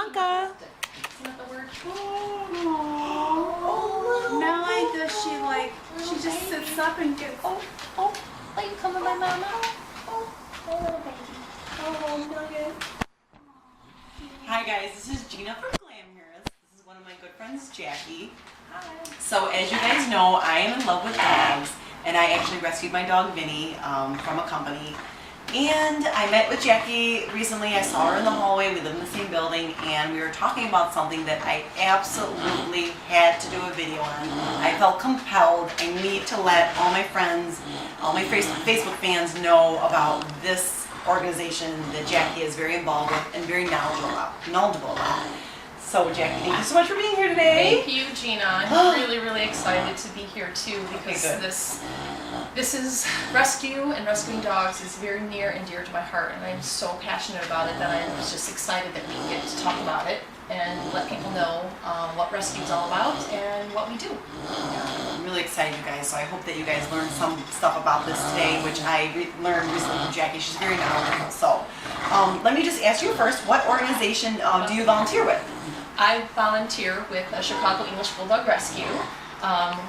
Tonka. Isn't that the word? Oh, now she just sits up and gets. Are you coming, my mama? My little baby. Nugget. Hi guys, this is Gina from Glamhairus. This is one of my good friends, Jackie. Hi. So as you guys know, I am in love with dogs, and I actually rescued my dog Vinny from a company. And I met with Jackie recently. I saw her in the hallway. We live in the same building, and we were talking about something that I absolutely had to do a video on. I felt compelled. I need to let all my friends, all my Facebook fans know about this organization that Jackie is very involved with and very knowledgeable about. So Jackie, thank you so much for being here today. Thank you, Gina. I'm really excited to be here too, because this is rescue and rescuing dogs is very near and dear to my heart, and I'm so passionate about it that I'm just excited that we get to talk about it and let people know what rescue is all about and what we do. Yeah, I'm really excited, you guys. So I hope that you guys learned some stuff about this today, which I learned recently from Jackie. She's very knowledgeable. So let me just ask you first, what organization do you volunteer with? I volunteer with the Chicago English Bulldog Rescue,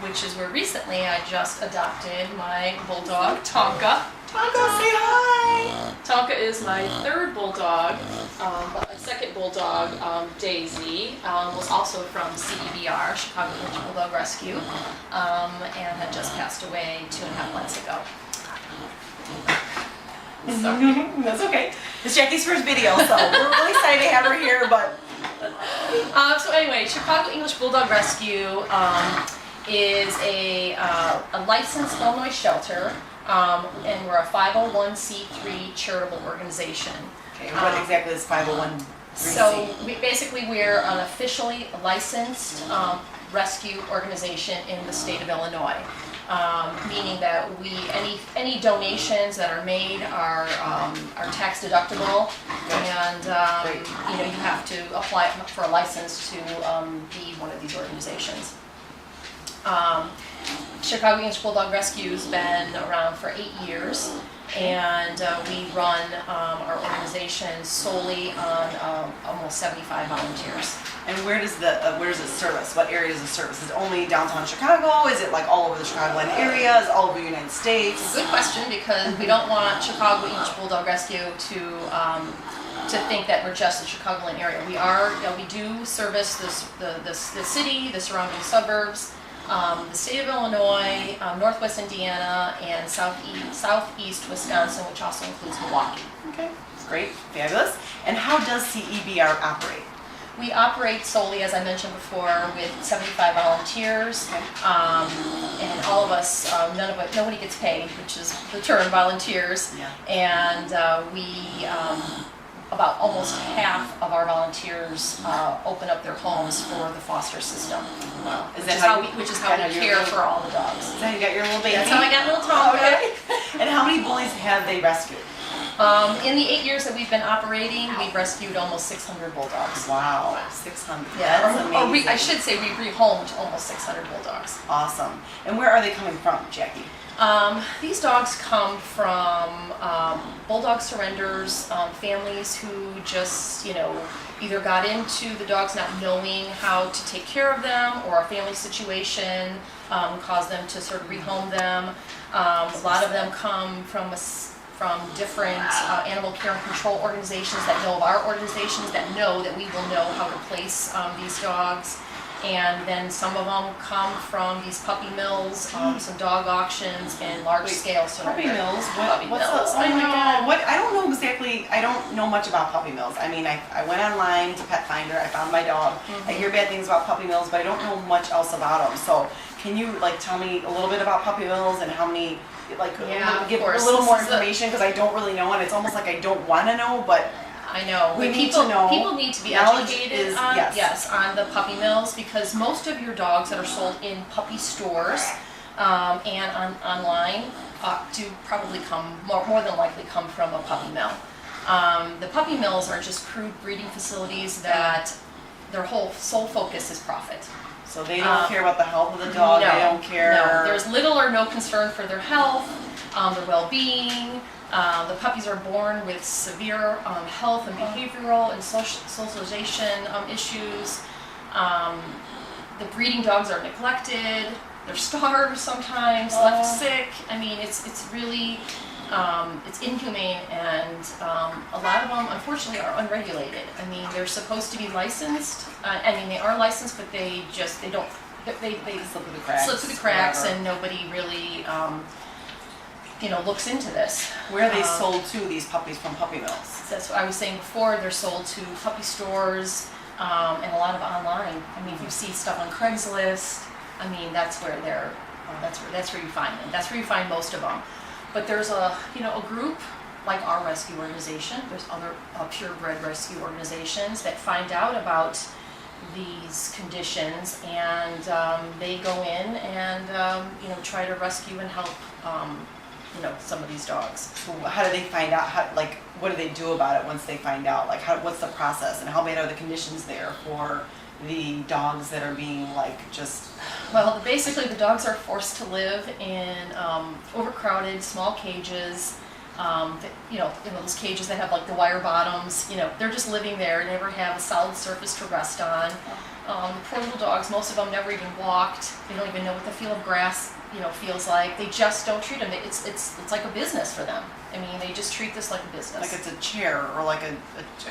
which is where recently I just adopted my bulldog, Tonka. Tonka, say hi! Tonka is my third bulldog, but my second bulldog, Daisy, was also from CEBR, Chicago English Bulldog Rescue, and had just passed away 2.5 months ago. That's okay. It's Jackie's first video, so we're really excited to have her here, but... So anyway, Chicago English Bulldog Rescue is a licensed Illinois shelter, and we're a 501c3 charitable organization. Okay, what exactly is 501c3? So we're an officially licensed rescue organization in the state of Illinois. Meaning that any donations that are made are tax deductible, and you have to apply for a license to be one of these organizations. Chicago English Bulldog Rescue has been around for 8 years, and we run our organization solely on almost 75 volunteers. And where does it service? What area does it service? Is it only downtown Chicago? Is it like all over the Chicagoland area? Is it all over the United States? It's a good question, because we don't want Chicago English Bulldog Rescue to think that we're just the Chicagoland area. We do service the city, the surrounding suburbs, the state of Illinois, Northwest Indiana, and southeast Wisconsin, which also includes Milwaukee. Okay, great, fabulous. And how does CEBR operate? We operate solely, as I mentioned before, with 75 volunteers, and all of us, nobody gets paid, which is the term, volunteers. Yeah. And about almost half of our volunteers open up their homes for the foster system. Wow. Which is how we care for all the dogs. Is that how you got your little baby? That's how I got little Tonka. Okay. And how many bullies have they rescued? In the 8 years that we've been operating, we've rescued almost 600 bulldogs. Wow, 600. Yeah, That's amazing. I should say we rehomed almost 600 bulldogs. Awesome. And where are they coming from, Jackie? These dogs come from bulldog surrenders, families who just, either got into the dogs not knowing how to take care of them, or a family situation caused them to sort of rehome them. A lot of them come from different animal care and control organizations that know of our organizations, that know that we will know how to place these dogs. And then some of them come from these puppy mills, some dog auctions, and large-scale surrender. Puppy mills? Puppy mills. Oh my God! I don't know exactly. I don't know much about puppy mills. I mean, I went online to Pet Finder. I found my dog. I hear bad things about puppy mills, but I don't know much else about them. So, can you tell me a little bit about puppy mills and how many? Give a little more information, because I don't really know, and it's almost like I don't want to know, but. I know. We need to know. People need to be educated on the puppy mills, because most of your dogs that are sold in puppy stores and online do probably more than likely come from a puppy mill. The puppy mills are just crude breeding facilities that their sole focus is profit. So they don't care about the health of the dog. No, they don't care. No, there's little or no concern for their health, their well-being. The puppies are born with severe health and behavioral and socialization issues. The breeding dogs are neglected. They're starved sometimes, left sick. I mean, it's really it's inhumane, and a lot of them, unfortunately, are unregulated. I mean, they're supposed to be licensed. I mean, they are licensed, but they don't. They Slip through the cracks. slip through the cracks, whatever. and nobody really, looks into this. Where are they sold to, these puppies, from puppy mills? That's what I was saying before. They're sold to puppy stores and a lot of online. I mean, if you see stuff on Craigslist, I mean, that's where they're. That's where you find them. That's where you find most of them. But there's a group like our rescue organization. There's other purebred rescue organizations that find out about these conditions, and they go in and try to rescue and help some of these dogs. So how do they find out? What do they do about it once they find out? What's the process, and how bad are the conditions there for the dogs that are being just? Well, basically the dogs are forced to live in overcrowded small cages. Those cages that have the wire bottoms. They're just living there, never have a solid surface to rest on. Poor little dogs, most of them never even walked. They don't even know what the feel of grass feels like. They just don't treat them. It's like a business for them. I mean, they just treat this like a business. Like it's a chair or like a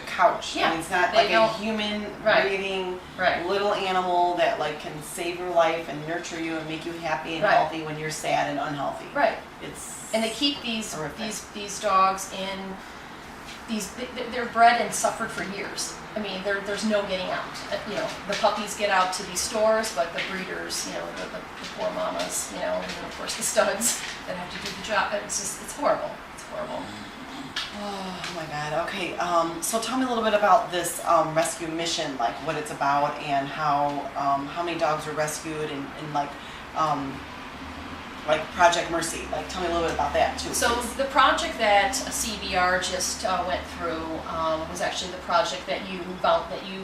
couch. Yeah, I mean, it's not they like a don't- human Right. breathing Right. little animal that can save your life and nurture you and make you happy and Right. healthy when you're sad and unhealthy. Right. It's And they keep these horrific. these dogs in they're bred and suffered for years. I mean, there's no getting out. The puppies get out to these stores, but the breeders, the poor mamas, and then of course the studs that have to do the job. It's horrible. It's horrible. Oh my God. Okay. So tell me a little bit about this rescue mission, what it's about and how many dogs were rescued and Project Mercy. Tell me a little bit about that too. So please. the project that CBR just went through was actually the project that you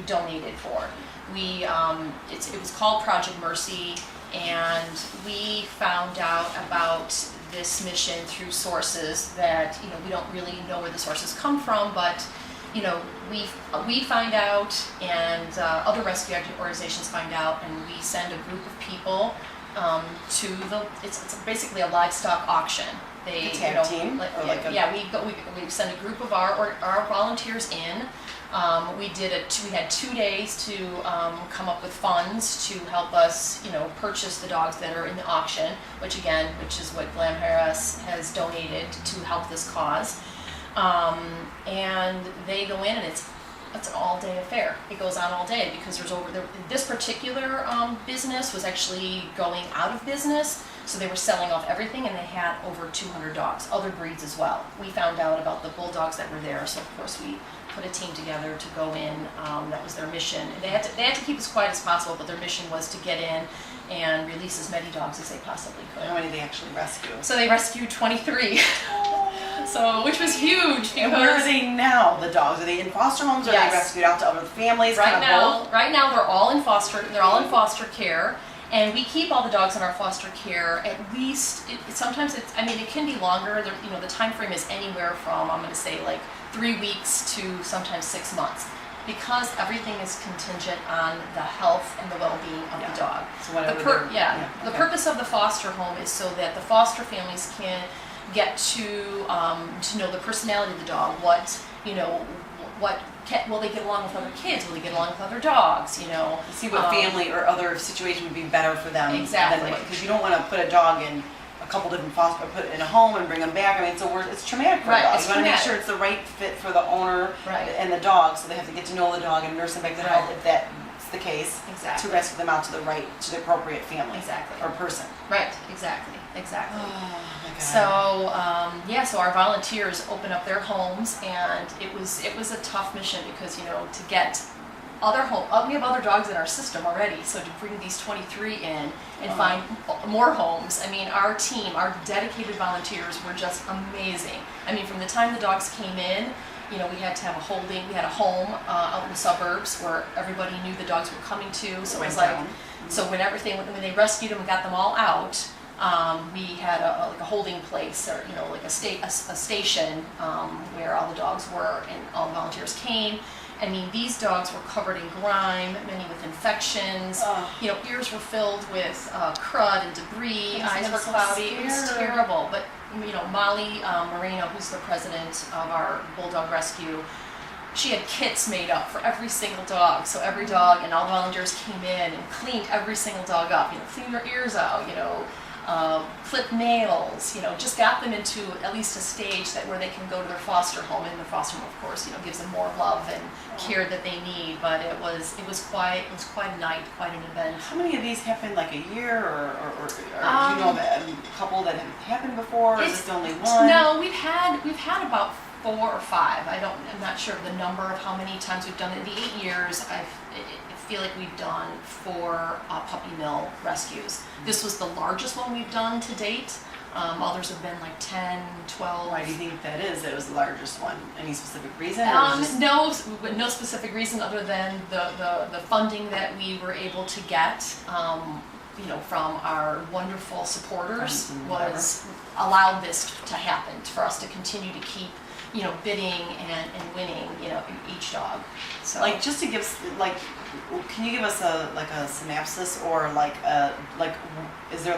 donated for. It was called Project Mercy, and we found out about this mission through sources that we don't really know where the sources come from, but we find out, and other rescue organizations find out, and we send a group of people it's basically a livestock auction. They A tag team? We send a group of our volunteers in. We had 2 days to come up with funds to help us purchase the dogs that are in the auction, which is what Glamhairus has donated to help this cause. And they go in, and it's an all-day affair. It goes on all day because this particular business was actually going out of business, so they were selling off everything, and they had over 200 dogs, other breeds as well. We found out about the bulldogs that were there, so of course we put a team together to go in. That was their mission. And they had to keep as quiet as possible, but their mission was to get in and release as many dogs as they possibly could. How many did they actually rescue? So they rescued 23. Which was huge. And where are they now, the dogs? Are they in foster homes, or are Yes. they rescued out to other families? Right Both? now they're all in foster care, and we keep all the dogs in our foster care at least. Sometimes it can be longer. The time frame is anywhere from, I'm going to say, 3 weeks to sometimes 6 months, because everything is contingent on the health and the well-being of the dog. So whatever. The purpose of the foster home is so that the foster families can get to know the personality of the dog. Will they get along with other kids? Will they get along with other dogs? See what family or other situation would be better for them. Exactly. Because you don't want to put a dog in a couple different put it in a home and bring them back. I mean, it's traumatic for a dog. It's You want to make traumatic. sure it's the right fit for the owner Right. and the dog, so they have to get to know the dog and nurse them back to health if that's the case. Exactly. To rescue them out to the appropriate family. Exactly. Or person. Right. Exactly. Oh my God. So our volunteers open up their homes, and it was a tough mission because to get we have other dogs in our system already, so to bring these 23 in and find more homes. I mean, our team, our dedicated volunteers were just amazing. I mean, from the time the dogs came in, we had to have we had a home out in the suburbs where everybody knew the dogs were coming to, so it was Right down. so when they rescued them and got them all out, we had like a holding place, or like a station where all the dogs were, and all the volunteers came. I mean, these dogs were covered in grime, many with infections. Ears were filled with crud and debris. Eyes were cloudy. It was terrible. But Molly Moreno, who's the president of our Bulldog Rescue, she had kits made up for every single dog. So every dog, and all the volunteers came in and cleaned every single dog up. Cleaned their ears out. Clip nails, just got them into at least a stage where they can go to their foster home, and the foster home, of course, gives them more love and care that they need. But it was quite a night, quite an event. How many of these happened like a year, or do you know of a couple that have happened before, or is this only one? No, we've had about 4 or 5. I'm not sure of the number of how many times we've done it. In the 8 years, I feel like we've done 4 puppy mill rescues. This was the largest one we've done to date. Others have been like 10, 12. Why do you think that is? That it was the largest one? Any specific reason? No specific reason other than the funding that we were able to get, from our wonderful supporters, was allowed this to happen, for us to continue to keep bidding and winning, each dog. So, just to give, can you give us a synopsis, or is there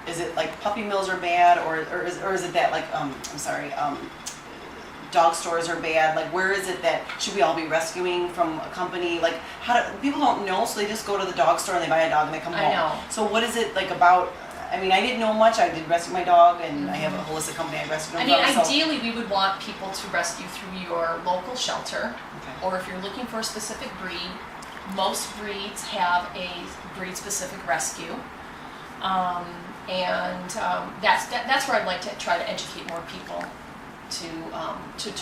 is it like puppy mills are bad, or is it that dog stores are bad? Where is it that should we all be rescuing from a company? People don't know, so they just go to the dog store and they buy a dog and they come home. I know. So what is it about? I mean, I didn't know much. I did rescue my dog, and I have a holistic company I rescue them from. Ideally, we would want people to rescue through your local shelter, or if you're looking for a specific breed, most breeds have a breed-specific rescue, that's where I'd like to try to educate more people to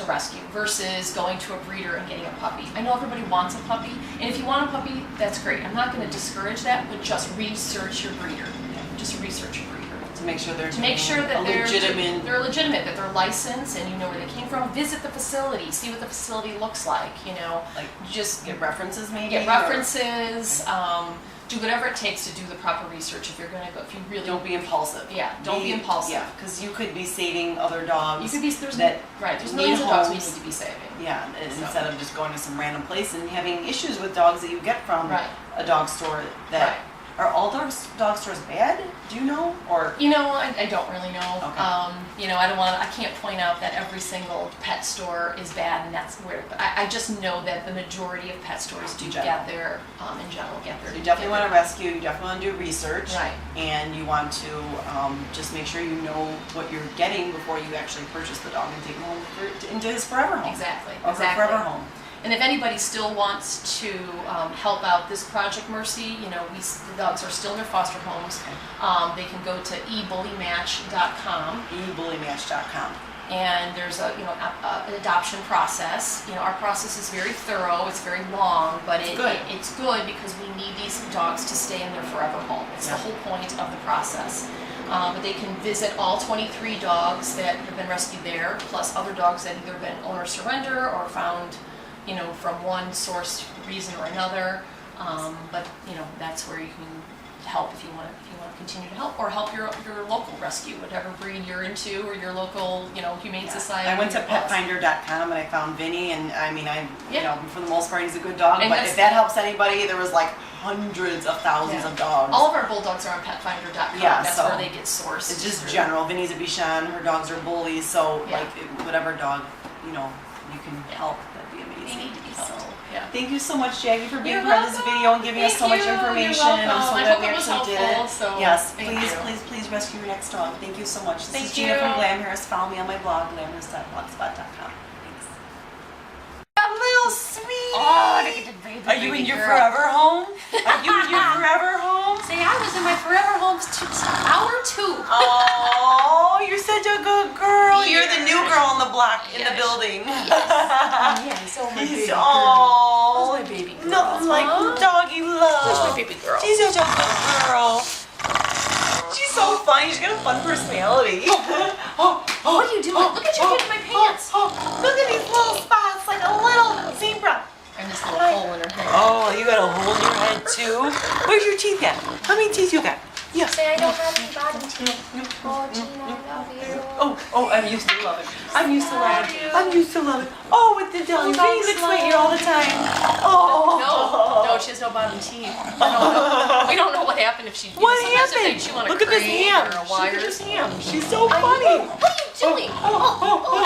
rescue, versus going to a breeder and getting a puppy. I know everybody wants a puppy, and if you want a puppy, that's great. I'm not going to discourage that, but just research your breeder. Just research your breeder. To make sure that they're legitimate, that they're licensed, and you know where they came from. Visit the facility, see what the facility looks like. Just get references, maybe. Get references. Do whatever it takes to do the proper research. If you're going to go, if you really don't be impulsive. Yeah, don't be impulsive. Yeah, because you could be saving other dogs. You could be There's millions of dogs we need to be saving. Yeah, instead of just going to some random place and having issues with dogs that you get from a dog store. Are all dog stores bad? Do you know, or I don't really know. Okay. I can't point out that every single pet store is bad, and that's where. But I just know that the majority of pet stores do get their in general get their. So you definitely want to rescue. You definitely want to do research, right? And you want to just make sure you know what you're getting before you actually purchase the dog and take him home into his forever home. Exactly. Or forever home. And if anybody still wants to help out this Project Mercy, the dogs are still in their foster homes. They can go to eBullymatch.com. eBullymatch.com. And there's an adoption process. Our process is very thorough. It's very long, but it's good because we need these dogs to stay in their forever home. It's the whole point of the process. But they can visit all 23 dogs that have been rescued there, plus other dogs that either been owner surrender or found from one source, reason or another, but that's where you can help if you want to continue to help, or help your local rescue, whatever breed you're into, or your local humane society. I went to petfinder.com and I found Vinny, and for the most part he's a good dog. And but if that helps anybody, there was hundreds of thousands of dogs. All of our bulldogs are on petfinder.com. That's where they get sourced. It's just general. Vinny's a Bichon. Her dogs are bullies. So whatever dog you can help. They need to be helped. Thank you so much, Jackie, for being part of this video and giving us so much information. I'm so glad we actually did it. Yes, please rescue your next dog. Thank you so much. This is Gina from Glamhairus. Follow me on my blog, glamhairus.blogspot.com. Thanks. A little sweet. Oh, look at the baby. Are you in your forever home? Are you in your forever home? See, I was in my forever home hour 2. Oh, you're such a good girl. You're the new girl on the block in the building. Yes, oh my baby girl. Oh, my baby girl. Nothing like doggy love. Where's my baby girl? She's such a good girl. She's so funny. She's got a fun personality. What are you doing? Look at you getting my pants. Look at these little spots, like a little zebra. And this little hole in her head. Oh, you got a hole in your head too? Where's your teeth at? How many teeth you got? Yeah. Say I don't have any bottom teeth. Oh, Gina, I love you. Oh, I'm used to love it. I'm used to love it. I'm used to love it. Oh, with the dog. Vinny looks right here all the time. Oh. No, she has no bottom teeth. We don't know what happened if she. What sometimes happened? If she want a Look at this crane ham. or a Look at wire. this ham. She's so funny. What are you doing? Oh.